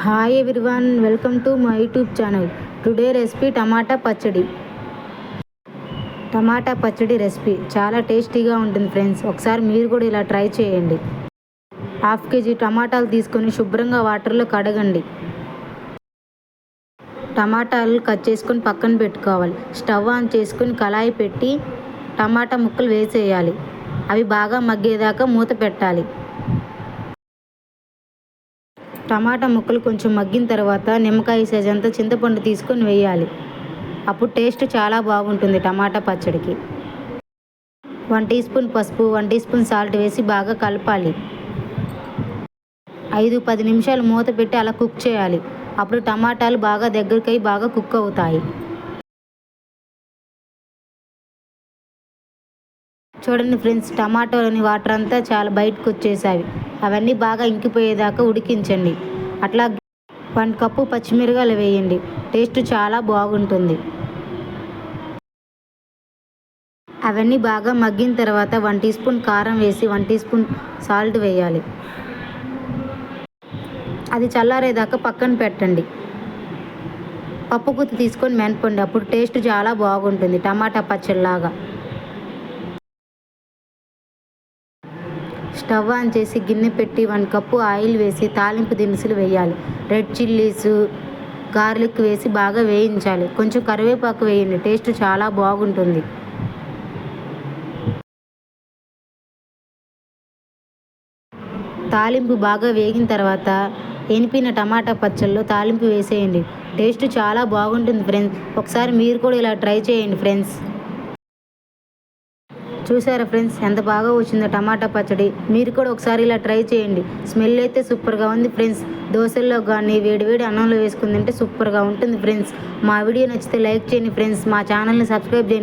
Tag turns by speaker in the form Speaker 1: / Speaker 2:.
Speaker 1: Hi everyone, welcome to my YouTube channel. Today recipe tomato pachadi. Tomato పచ్చడి recipe చాలా టేస్టీగా ఉంటుంది ఫ్రెండ్స్. ఒకసారి మీరు కూడా ఇలా ట్రై చేయండి. 1/2 kg టమాటాలు తీసుకొని శుభ్రంగా వాటర్లో కడగండి. టమాటాలు కట్ చేసుకొని పక్కన పెట్టుకోవాలి. స్టవ్ ఆన్ చేసుకొని కళాయి పెట్టి టమాటా ముక్కలు వేసేయాలి. అవి బాగా మగ్గేదాకా మూత పెట్టాలి. టమాటా ముక్కలు కొంచెం మగ్గిన తర్వాత నిమ్మకాయ సైజ్ అంతా చింతపండు తీసుకొని వేయాలి. అప్పుడు టేస్ట్ చాలా బాగుంటుంది టమాటా పచ్చడికి. 1 టీ స్పూన్ పసుపు, 1 టీ స్పూన్ సాల్ట్ వేసి బాగా కలపాలి. 5-10 నిమిషాలు మూత పెట్టి అలా కుక్ చేయాలి. అప్పుడు టమాటాలు బాగా దగ్గరకై బాగా కుక్ అవుతాయి. చూడండి ఫ్రెండ్స్, టమాటోలోని వాటర్ అంతా చాలా బయటకు వచ్చేసాయి. అవన్నీ బాగా ఇంకిపోయేదాకా ఉడికించండి. అట్లా 1 కప్పు పచ్చిమిరపకాయలు వేయండి. టేస్ట్ చాలా బాగుంటుంది. అవన్నీ బాగా మగ్గిన తర్వాత 1 టీ స్పూన్ కారం వేసి 1 టీ స్పూన్ సాల్ట్ వేయాలి. అది చల్లారేదాకా పక్కన పెట్టండి. పప్పు గుత్తి తీసుకొని మెనపండి. అప్పుడు టేస్ట్ చాలా బాగుంటుంది టమాటా పచ్చడిలాగా. స్టవ్ ఆన్ చేసి గిన్నె పెట్టి 1 కప్పు ఆయిల్ వేసి తాలింపు దినుసులు వేయాలి. రెడ్ చిల్లీస్, గార్లిక్ వేసి బాగా వేయించాలి. కొంచెం కరివేపాకు వేయండి. టేస్ట్ చాలా బాగుంటుంది. తాలింపు బాగా వేగిన తర్వాత ఎనిపిన టమాటా పచ్చళ్ళు తాలింపు వేసేయండి. టేస్ట్ చాలా బాగుంటుంది ఫ్రెండ్స్. ఒకసారి మీరు కూడా ఇలా ట్రై చేయండి ఫ్రెండ్స్. చూసారా ఫ్రెండ్స్, ఎంత బాగా వచ్చిందో టమాటా పచ్చడి. మీరు కూడా ఒకసారి ఇలా ట్రై చేయండి. స్మెల్ అయితే సూపర్గా ఉంది ఫ్రెండ్స్. దోశల్లో కానీ వేడివేడి అన్నంలో వేసుకుని తింటే సూపర్గా ఉంటుంది ఫ్రెండ్స్. మా వీడియో నచ్చితే లైక్ చేయండి ఫ్రెండ్స్. మా ఛానల్ని సబ్స్క్రైబ్ చేయండి.